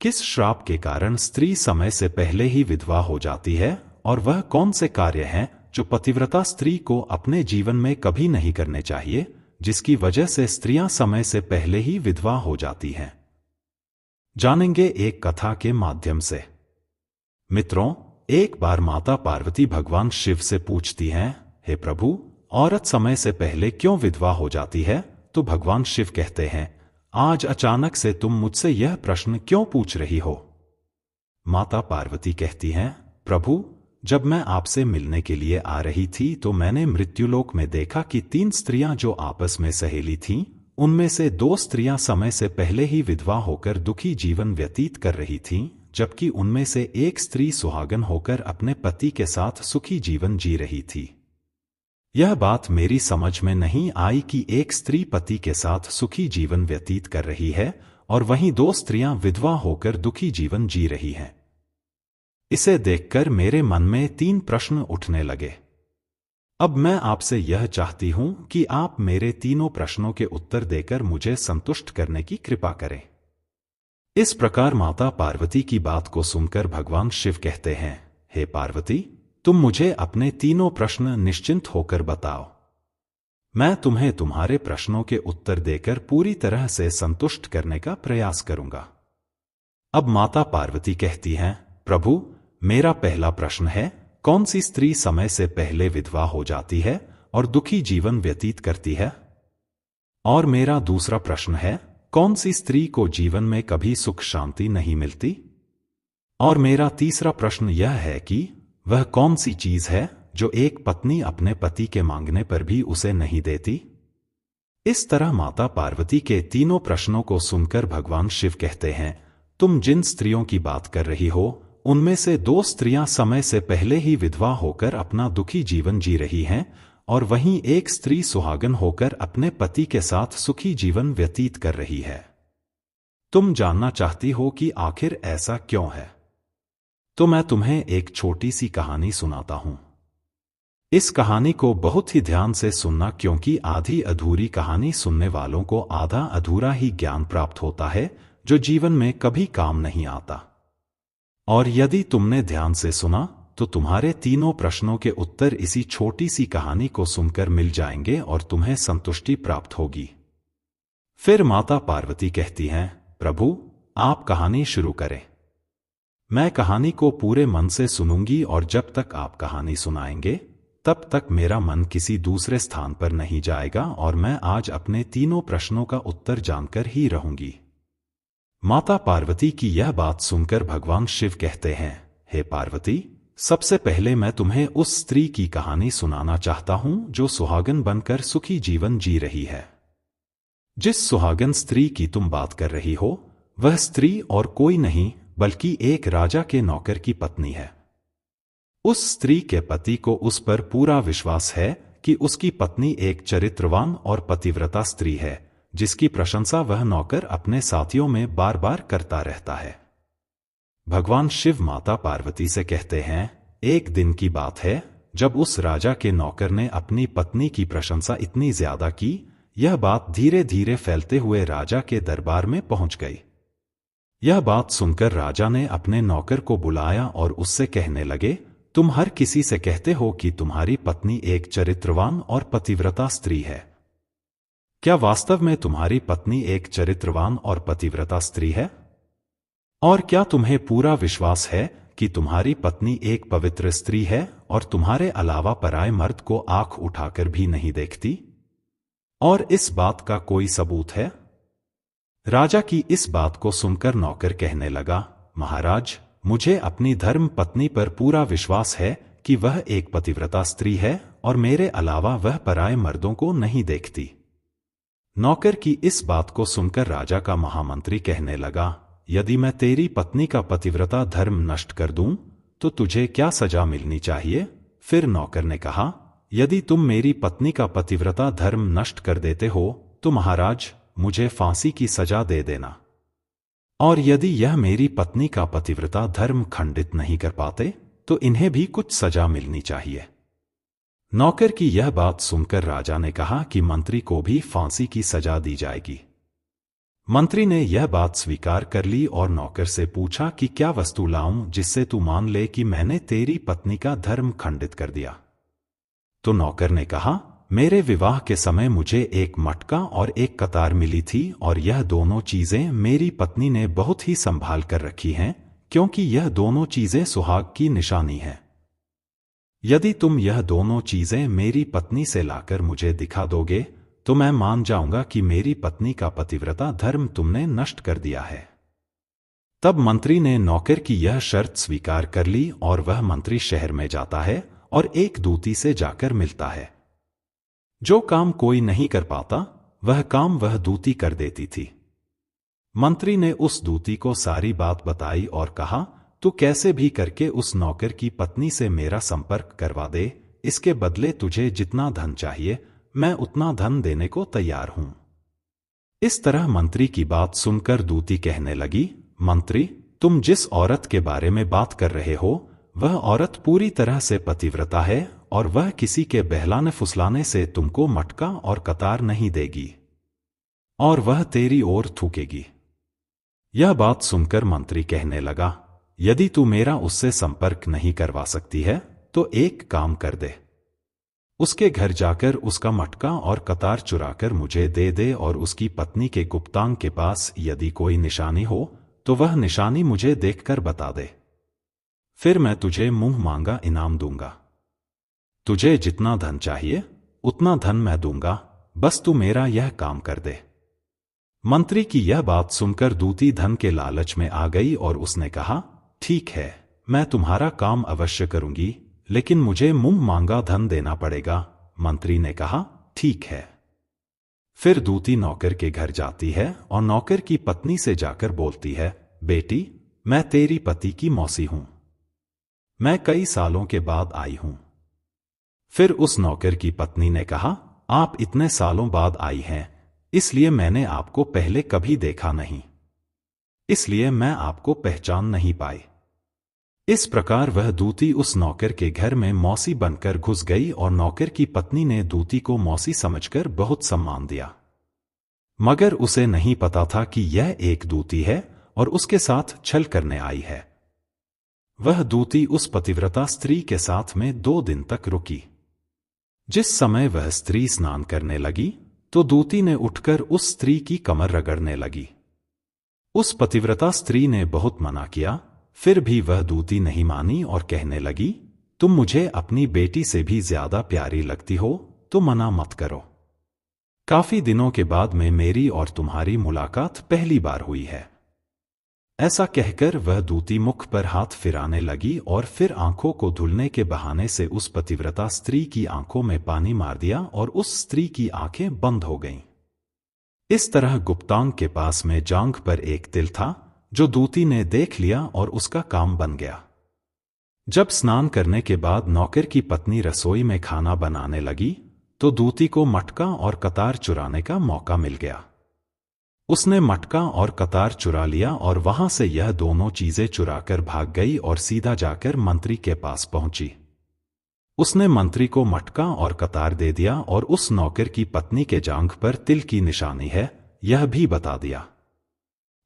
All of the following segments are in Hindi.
किस श्राप के कारण स्त्री समय से पहले ही विधवा हो जाती है और वह कौन से कार्य हैं जो पतिव्रता स्त्री को अपने जीवन में कभी नहीं करने चाहिए, जिसकी वजह से स्त्रियां समय से पहले ही विधवा हो जाती हैं? जानेंगे एक कथा के माध्यम से। मित्रों, एक बार माता पार्वती भगवान शिव से पूछती हैं, हे प्रभु, औरत समय से पहले क्यों विधवा हो जाती है? तो भगवान शिव कहते हैं, आज अचानक से तुम मुझसे यह प्रश्न क्यों पूछ रही हो? माता पार्वती कहती हैं, प्रभु, जब मैं आपसे मिलने के लिए आ रही थी तो मैंने मृत्युलोक में देखा कि 3 स्त्रियां जो आपस में सहेली थीं, उनमें से 2 स्त्रियां समय से पहले ही विधवा होकर दुखी जीवन व्यतीत कर रही थीं, जबकि उनमें से एक स्त्री सुहागन होकर अपने पति के साथ सुखी जीवन जी रही थी। यह बात मेरी समझ में नहीं आई कि एक स्त्री पति के साथ सुखी जीवन व्यतीत कर रही है और वहीं 2 स्त्रियां विधवा होकर दुखी जीवन जी रही हैं। इसे देखकर मेरे मन में 3 प्रश्न उठने लगे। अब मैं आपसे यह चाहती हूं कि आप मेरे तीनों प्रश्नों के उत्तर देकर मुझे संतुष्ट करने की कृपा करें। इस प्रकार माता पार्वती की बात को सुनकर भगवान शिव कहते हैं, हे पार्वती, तुम मुझे अपने तीनों प्रश्न निश्चिंत होकर बताओ। मैं तुम्हें तुम्हारे प्रश्नों के उत्तर देकर पूरी तरह से संतुष्ट करने का प्रयास करूंगा। अब माता पार्वती कहती हैं, प्रभु, मेरा पहला प्रश्न है, कौन सी स्त्री समय से पहले विधवा हो जाती है और दुखी जीवन व्यतीत करती है? और मेरा दूसरा प्रश्न है, कौन सी स्त्री को जीवन में कभी सुख शांति नहीं मिलती? और मेरा तीसरा प्रश्न यह है कि वह कौन सी चीज है जो एक पत्नी अपने पति के मांगने पर भी उसे नहीं देती? इस तरह माता पार्वती के तीनों प्रश्नों को सुनकर भगवान शिव कहते हैं, तुम जिन स्त्रियों की बात कर रही हो, उनमें से 2 स्त्रियां समय से पहले ही विधवा होकर अपना दुखी जीवन जी रही हैं और वहीं एक स्त्री सुहागन होकर अपने पति के साथ सुखी जीवन व्यतीत कर रही है। तुम जानना चाहती हो कि आखिर ऐसा क्यों है? तो मैं तुम्हें एक छोटी सी कहानी सुनाता हूं। इस कहानी को बहुत ही ध्यान से सुनना, क्योंकि आधी अधूरी कहानी सुनने वालों को आधा अधूरा ही ज्ञान प्राप्त होता है जो जीवन में कभी काम नहीं आता। और यदि तुमने ध्यान से सुना तो तुम्हारे तीनों प्रश्नों के उत्तर इसी छोटी सी कहानी को सुनकर मिल जाएंगे और तुम्हें संतुष्टि प्राप्त होगी। फिर माता पार्वती कहती हैं, प्रभु, आप कहानी शुरू करें। मैं कहानी को पूरे मन से सुनूंगी और जब तक आप कहानी सुनाएंगे तब तक मेरा मन किसी दूसरे स्थान पर नहीं जाएगा और मैं आज अपने तीनों प्रश्नों का उत्तर जानकर ही रहूंगी। माता पार्वती की यह बात सुनकर भगवान शिव कहते हैं, हे पार्वती, सबसे पहले मैं तुम्हें उस स्त्री की कहानी सुनाना चाहता हूं जो सुहागन बनकर सुखी जीवन जी रही है। जिस सुहागन स्त्री की तुम बात कर रही हो, वह स्त्री और कोई नहीं बल्कि एक राजा के नौकर की पत्नी है। उस स्त्री के पति को उस पर पूरा विश्वास है कि उसकी पत्नी एक चरित्रवान और पतिव्रता स्त्री है, जिसकी प्रशंसा वह नौकर अपने साथियों में बार बार करता रहता है। भगवान शिव माता पार्वती से कहते हैं, एक दिन की बात है जब उस राजा के नौकर ने अपनी पत्नी की प्रशंसा इतनी ज्यादा की, यह बात धीरे धीरे फैलते हुए राजा के दरबार में पहुंच गई। यह बात सुनकर राजा ने अपने नौकर को बुलाया और उससे कहने लगे, तुम हर किसी से कहते हो कि तुम्हारी पत्नी एक चरित्रवान और पतिव्रता स्त्री है। क्या वास्तव में तुम्हारी पत्नी एक चरित्रवान और पतिव्रता स्त्री है? और क्या तुम्हें पूरा विश्वास है कि तुम्हारी पत्नी एक पवित्र स्त्री है और तुम्हारे अलावा पराये मर्द को आंख उठाकर भी नहीं देखती? और इस बात का कोई सबूत है? राजा की इस बात को सुनकर नौकर कहने लगा, महाराज, मुझे अपनी धर्म पत्नी पर पूरा विश्वास है कि वह एक पतिव्रता स्त्री है और मेरे अलावा वह पराये मर्दों को नहीं देखती। नौकर की इस बात को सुनकर राजा का महामंत्री कहने लगा, यदि मैं तेरी पत्नी का पतिव्रता धर्म नष्ट कर दूं तो तुझे क्या सजा मिलनी चाहिए? फिर नौकर ने कहा, यदि तुम मेरी पत्नी का पतिव्रता धर्म नष्ट कर देते हो तो महाराज, मुझे फांसी की सजा दे देना। और यदि यह मेरी पत्नी का पतिव्रता धर्म खंडित नहीं कर पाते तो इन्हें भी कुछ सजा मिलनी चाहिए। नौकर की यह बात सुनकर राजा ने कहा कि मंत्री को भी फांसी की सजा दी जाएगी। मंत्री ने यह बात स्वीकार कर ली और नौकर से पूछा कि क्या वस्तु लाऊं जिससे तू मान ले कि मैंने तेरी पत्नी का धर्म खंडित कर दिया। तो नौकर ने कहा, मेरे विवाह के समय मुझे एक मटका और एक कतार मिली थी और यह दोनों चीजें मेरी पत्नी ने बहुत ही संभाल कर रखी हैं, क्योंकि यह दोनों चीजें सुहाग की निशानी है। यदि तुम यह दोनों चीजें मेरी पत्नी से लाकर मुझे दिखा दोगे तो मैं मान जाऊंगा कि मेरी पत्नी का पतिव्रता धर्म तुमने नष्ट कर दिया है। तब मंत्री ने नौकर की यह शर्त स्वीकार कर ली और वह मंत्री शहर में जाता है और एक दूती से जाकर मिलता है। जो काम कोई नहीं कर पाता वह काम वह दूती कर देती थी। मंत्री ने उस दूती को सारी बात बताई और कहा, तू कैसे भी करके उस नौकर की पत्नी से मेरा संपर्क करवा दे, इसके बदले तुझे जितना धन चाहिए मैं उतना धन देने को तैयार हूं। इस तरह मंत्री की बात सुनकर दूती कहने लगी, मंत्री, तुम जिस औरत के बारे में बात कर रहे हो वह औरत पूरी तरह से पतिव्रता है और वह किसी के बहलाने फुसलाने से तुमको मटका और कतार नहीं देगी और वह तेरी ओर थूकेगी। यह बात सुनकर मंत्री कहने लगा, यदि तू मेरा उससे संपर्क नहीं करवा सकती है तो एक काम कर दे, उसके घर जाकर उसका मटका और कतार चुराकर मुझे दे दे और उसकी पत्नी के गुप्तांग के पास यदि कोई निशानी हो तो वह निशानी मुझे देखकर बता दे, फिर मैं तुझे मुंह मांगा इनाम दूंगा। तुझे जितना धन चाहिए उतना धन मैं दूंगा, बस तू मेरा यह काम कर दे। मंत्री की यह बात सुनकर दूती धन के लालच में आ गई और उसने कहा, ठीक है, मैं तुम्हारा काम अवश्य करूंगी, लेकिन मुझे मुंह मांगा धन देना पड़ेगा। मंत्री ने कहा, ठीक है। फिर दूती नौकर के घर जाती है और नौकर की पत्नी से जाकर बोलती है, बेटी, मैं तेरी पति की मौसी हूं, मैं कई सालों के बाद आई हूं। फिर उस नौकर की पत्नी ने कहा, आप इतने सालों बाद आई हैं, इसलिए मैंने आपको पहले कभी देखा नहीं, इसलिए मैं आपको पहचान नहीं पाई। इस प्रकार वह दूती उस नौकर के घर में मौसी बनकर घुस गई और नौकर की पत्नी ने दूती को मौसी समझकर बहुत सम्मान दिया, मगर उसे नहीं पता था कि यह एक दूती है और उसके साथ छल करने आई है। वह दूती उस पतिव्रता स्त्री के साथ में 2 दिन तक रुकी। जिस समय वह स्त्री स्नान करने लगी तो दूती ने उठकर उस स्त्री की कमर रगड़ने लगी। उस पतिव्रता स्त्री ने बहुत मना किया, फिर भी वह दूती नहीं मानी और कहने लगी, तुम मुझे अपनी बेटी से भी ज्यादा प्यारी लगती हो तो मना मत करो। काफी दिनों के बाद में मेरी और तुम्हारी मुलाकात पहली बार हुई है। ऐसा कहकर वह दूती मुख पर हाथ फिराने लगी और फिर आंखों को धुलने के बहाने से उस पतिव्रता स्त्री की आंखों में पानी मार दिया और उस स्त्री की आंखें बंद हो गईं। इस तरह गुप्तांग के पास में जांघ पर एक तिल था जो दूती ने देख लिया और उसका काम बन गया। जब स्नान करने के बाद नौकर की पत्नी रसोई में खाना बनाने लगी तो दूती को मटका और कतार चुराने का मौका मिल गया। उसने मटका और कतार चुरा लिया और वहां से यह दोनों चीजें चुराकर भाग गई और सीधा जाकर मंत्री के पास पहुंची। उसने मंत्री को मटका और कतार दे दिया और उस नौकर की पत्नी के जांघ पर तिल की निशानी है यह भी बता दिया।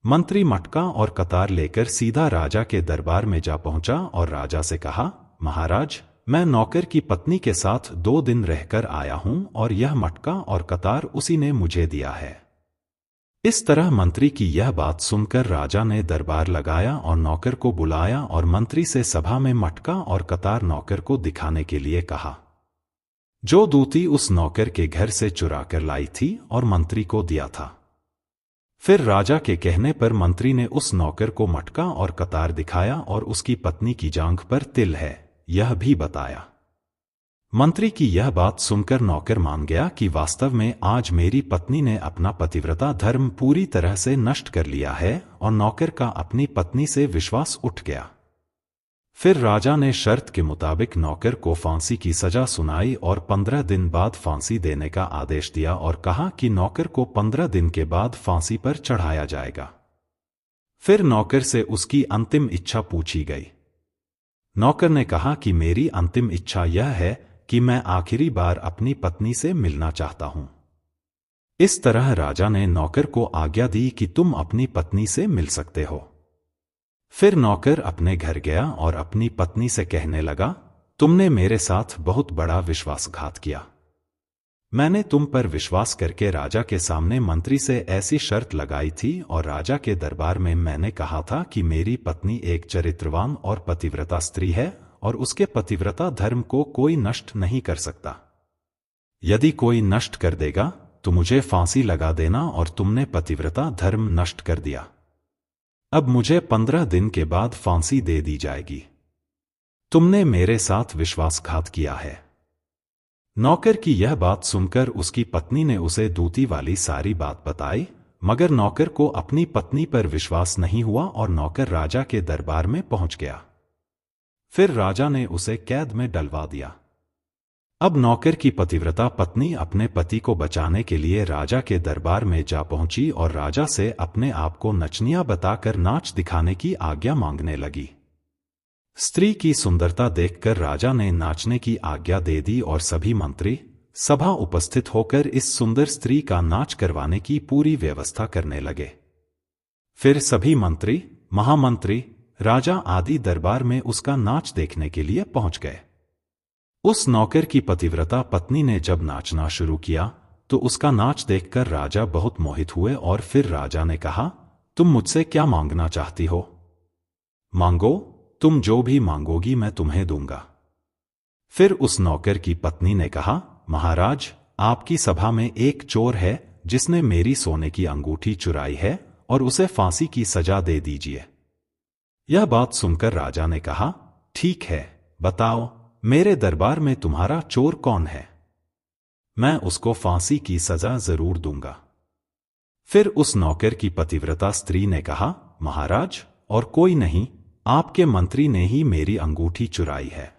मंत्री मटका और कतार लेकर सीधा राजा के दरबार में जा पहुंचा और राजा से कहा, महाराज, मैं नौकर की पत्नी के साथ 2 दिन रहकर आया हूं और यह मटका और कतार उसी ने मुझे दिया है। इस तरह मंत्री की यह बात सुनकर राजा ने दरबार लगाया और नौकर को बुलाया और मंत्री से सभा में मटका और कतार नौकर को दिखाने के लिए कहा, जो दूती उस नौकर के घर से चुरा कर लाई थी और मंत्री को दिया था। फिर राजा के कहने पर मंत्री ने उस नौकर को मटका और कतार दिखाया और उसकी पत्नी की जांघ पर तिल है यह भी बताया। मंत्री की यह बात सुनकर नौकर मान गया कि वास्तव में आज मेरी पत्नी ने अपना पतिव्रता धर्म पूरी तरह से नष्ट कर लिया है और नौकर का अपनी पत्नी से विश्वास उठ गया। फिर राजा ने शर्त के मुताबिक नौकर को फांसी की सजा सुनाई और 15 दिन बाद फांसी देने का आदेश दिया और कहा कि नौकर को 15 दिन के बाद फांसी पर चढ़ाया जाएगा। फिर नौकर से उसकी अंतिम इच्छा पूछी गई। नौकर ने कहा कि मेरी अंतिम इच्छा यह है कि मैं आखिरी बार अपनी पत्नी से मिलना चाहता हूं। इस तरह राजा ने नौकर को आज्ञा दी कि तुम अपनी पत्नी से मिल सकते हो। फिर नौकर अपने घर गया और अपनी पत्नी से कहने लगा, तुमने मेरे साथ बहुत बड़ा विश्वासघात किया। मैंने तुम पर विश्वास करके राजा के सामने मंत्री से ऐसी शर्त लगाई थी और राजा के दरबार में मैंने कहा था कि मेरी पत्नी एक चरित्रवान और पतिव्रता स्त्री है और उसके पतिव्रता धर्म को कोई नष्ट नहीं कर सकता। यदि कोई नष्ट कर देगा तो मुझे फांसी लगा देना और तुमने पतिव्रता धर्म नष्ट कर दिया। अब मुझे 15 दिन के बाद फांसी दे दी जाएगी। तुमने मेरे साथ विश्वासघात किया है। नौकर की यह बात सुनकर उसकी पत्नी ने उसे दूती वाली सारी बात बताई, मगर नौकर को अपनी पत्नी पर विश्वास नहीं हुआ और नौकर राजा के दरबार में पहुंच गया। फिर राजा ने उसे कैद में डलवा दिया। अब नौकर की पतिव्रता पत्नी अपने पति को बचाने के लिए राजा के दरबार में जा पहुंची और राजा से अपने आप को नचनिया बताकर नाच दिखाने की आज्ञा मांगने लगी। स्त्री की सुंदरता देखकर राजा ने नाचने की आज्ञा दे दी और सभी मंत्री सभा उपस्थित होकर इस सुंदर स्त्री का नाच करवाने की पूरी व्यवस्था करने लगे। फिर सभी मंत्री, महामंत्री, राजा आदि दरबार में उसका नाच देखने के लिए पहुंच गए। उस नौकर की पतिव्रता पत्नी ने जब नाचना शुरू किया तो उसका नाच देखकर राजा बहुत मोहित हुए और फिर राजा ने कहा, तुम मुझसे क्या मांगना चाहती हो? मांगो, तुम जो भी मांगोगी मैं तुम्हें दूंगा। फिर उस नौकर की पत्नी ने कहा, महाराज, आपकी सभा में एक चोर है जिसने मेरी सोने की अंगूठी चुराई है और उसे फांसी की सजा दे दीजिए। यह बात सुनकर राजा ने कहा, ठीक है, बताओ मेरे दरबार में तुम्हारा चोर कौन है? मैं उसको फांसी की सजा जरूर दूंगा। फिर उस नौकर की पतिव्रता स्त्री ने कहा, महाराज, और कोई नहीं, आपके मंत्री ने ही मेरी अंगूठी चुराई है।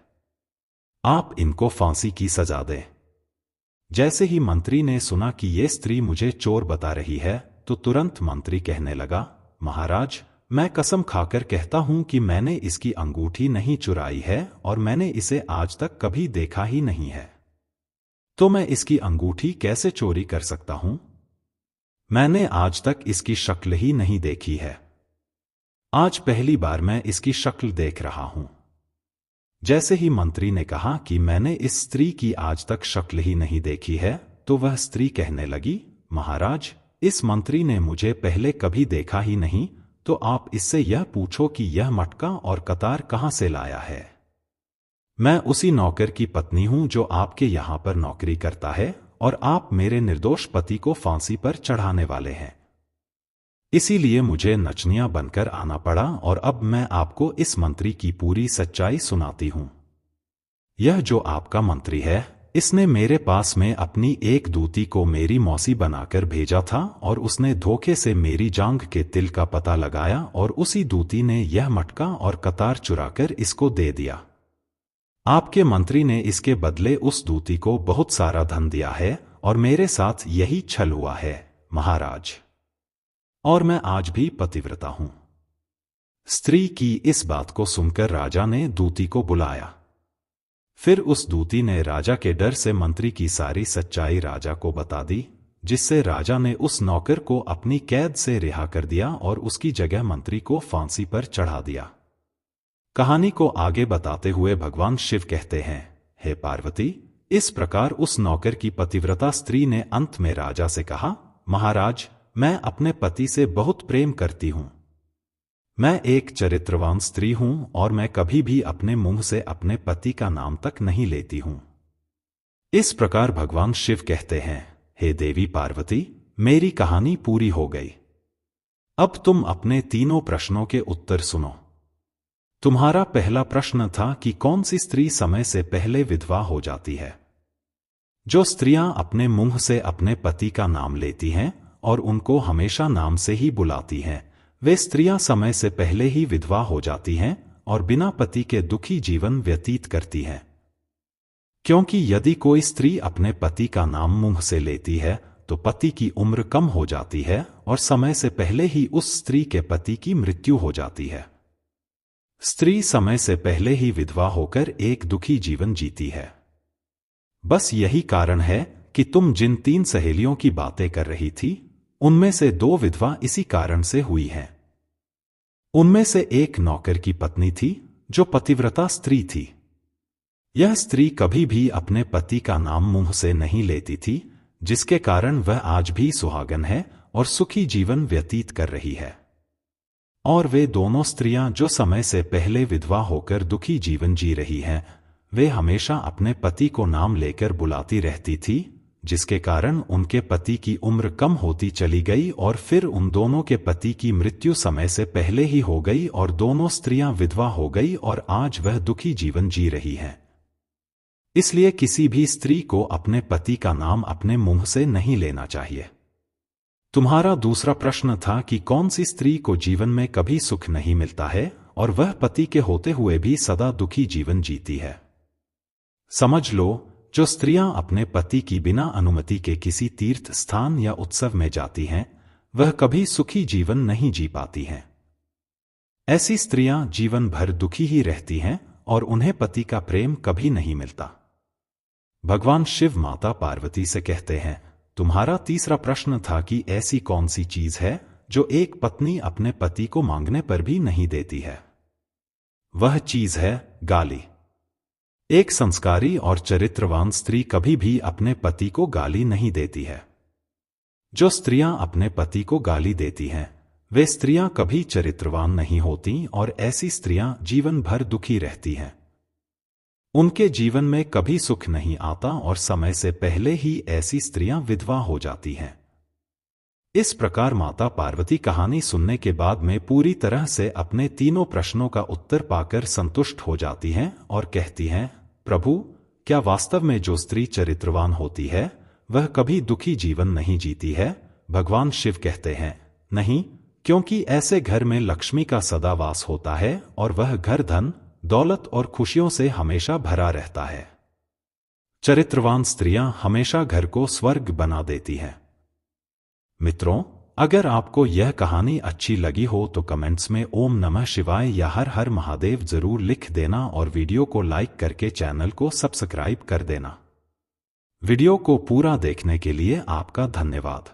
आप इनको फांसी की सजा दें। जैसे ही मंत्री ने सुना कि ये स्त्री मुझे चोर बता रही है तो तुरंत मंत्री कहने लगा, महाराज, मैं कसम खाकर कहता हूं कि मैंने इसकी अंगूठी नहीं चुराई है और मैंने इसे आज तक कभी देखा ही नहीं है। तो मैं इसकी अंगूठी कैसे चोरी कर सकता हूं? मैंने आज तक इसकी शक्ल ही नहीं देखी है। आज पहली बार मैं इसकी शक्ल देख रहा हूं। जैसे ही मंत्री ने कहा कि मैंने इस स्त्री की आज तक शक्ल ही नहीं देखी है, तो वह स्त्री कहने लगी, महाराज, इस मंत्री ने मुझे पहले कभी देखा ही नहीं, तो आप इससे यह पूछो कि यह मटका और कतार कहां से लाया है। मैं उसी नौकर की पत्नी हूं जो आपके यहां पर नौकरी करता है और आप मेरे निर्दोष पति को फांसी पर चढ़ाने वाले हैं। इसीलिए मुझे नचनिया बनकर आना पड़ा और अब मैं आपको इस मंत्री की पूरी सच्चाई सुनाती हूं। यह जो आपका मंत्री है, इसने मेरे पास में अपनी एक दूती को मेरी मौसी बनाकर भेजा था और उसने धोखे से मेरी जांघ के तिल का पता लगाया और उसी दूती ने यह मटका और कतार चुराकर इसको दे दिया। आपके मंत्री ने इसके बदले उस दूती को बहुत सारा धन दिया है और मेरे साथ यही छल हुआ है, महाराज। और मैं आज भी पतिव्रता हूं। स्त्री की इस बात को सुनकर राजा ने दूती को बुलाया। फिर उस दूती ने राजा के डर से मंत्री की सारी सच्चाई राजा को बता दी, जिससे राजा ने उस नौकर को अपनी कैद से रिहा कर दिया और उसकी जगह मंत्री को फांसी पर चढ़ा दिया। कहानी को आगे बताते हुए भगवान शिव कहते हैं, हे पार्वती, इस प्रकार उस नौकर की पतिव्रता स्त्री ने अंत में राजा से कहा, महाराज, मैं अपने पति से बहुत प्रेम करती हूं। मैं एक चरित्रवान स्त्री हूं और मैं कभी भी अपने मुंह से अपने पति का नाम तक नहीं लेती हूं। इस प्रकार भगवान शिव कहते हैं, हे देवी पार्वती, मेरी कहानी पूरी हो गई। अब तुम अपने तीनों प्रश्नों के उत्तर सुनो। तुम्हारा पहला प्रश्न था कि कौन सी स्त्री समय से पहले विधवा हो जाती है। जो स्त्रियां अपने मुंह से अपने पति का नाम लेती हैं और उनको हमेशा नाम से ही बुलाती हैं, वे स्त्रियां समय से पहले ही विधवा हो जाती हैं और बिना पति के दुखी जीवन व्यतीत करती हैं। क्योंकि यदि कोई स्त्री अपने पति का नाम मुंह से लेती है तो पति की उम्र कम हो जाती है और समय से पहले ही उस स्त्री के पति की मृत्यु हो जाती है। स्त्री समय से पहले ही विधवा होकर एक दुखी जीवन जीती है। बस यही कारण है कि तुम जिन 3 सहेलियों की बातें कर रही थी, उनमें से 2 विधवा इसी कारण से हुई हैं। उनमें से एक नौकर की पत्नी थी जो पतिव्रता स्त्री थी। यह स्त्री कभी भी अपने पति का नाम मुंह से नहीं लेती थी, जिसके कारण वह आज भी सुहागन है और सुखी जीवन व्यतीत कर रही है। और वे दोनों स्त्रियां जो समय से पहले विधवा होकर दुखी जीवन जी रही हैं, वे हमेशा अपने पति को नाम लेकर बुलाती रहती थी, जिसके कारण उनके पति की उम्र कम होती चली गई और फिर उन दोनों के पति की मृत्यु समय से पहले ही हो गई और दोनों स्त्रियां विधवा हो गई और आज वह दुखी जीवन जी रही हैं। इसलिए किसी भी स्त्री को अपने पति का नाम अपने मुंह से नहीं लेना चाहिए। तुम्हारा दूसरा प्रश्न था कि कौन सी स्त्री को जीवन में कभी सुख नहीं मिलता है और वह पति के होते हुए भी सदा दुखी जीवन जीती है। समझ लो, जो स्त्रियां अपने पति की बिना अनुमति के किसी तीर्थ स्थान या उत्सव में जाती हैं, वह कभी सुखी जीवन नहीं जी पाती हैं। ऐसी स्त्रियां जीवन भर दुखी ही रहती हैं और उन्हें पति का प्रेम कभी नहीं मिलता। भगवान शिव माता पार्वती से कहते हैं, तुम्हारा तीसरा प्रश्न था कि ऐसी कौन सी चीज है जो एक पत्नी अपने पति को मांगने पर भी नहीं देती है। वह चीज है गाली। एक संस्कारी और चरित्रवान स्त्री कभी भी अपने पति को गाली नहीं देती है। जो स्त्रियां अपने पति को गाली देती हैं, वे स्त्रियां कभी चरित्रवान नहीं होती और ऐसी स्त्रियां जीवन भर दुखी रहती हैं। उनके जीवन में कभी सुख नहीं आता और समय से पहले ही ऐसी स्त्रियां विधवा हो जाती हैं। इस प्रकार माता पार्वती कहानी सुनने के बाद में पूरी तरह से अपने तीनों प्रश्नों का उत्तर पाकर संतुष्ट हो जाती हैं और कहती हैं, प्रभु, क्या वास्तव में जो स्त्री चरित्रवान होती है वह कभी दुखी जीवन नहीं जीती है? भगवान शिव कहते हैं, नहीं, क्योंकि ऐसे घर में लक्ष्मी का सदा वास होता है और वह घर धन, दौलत और खुशियों से हमेशा भरा रहता है। चरित्रवान स्त्रियां हमेशा घर को स्वर्ग बना देती हैं। मित्रों, अगर आपको यह कहानी अच्छी लगी हो तो कमेंट्स में ओम नमः शिवाय या हर हर महादेव जरूर लिख देना और वीडियो को लाइक करके चैनल को सब्सक्राइब कर देना। वीडियो को पूरा देखने के लिए आपका धन्यवाद।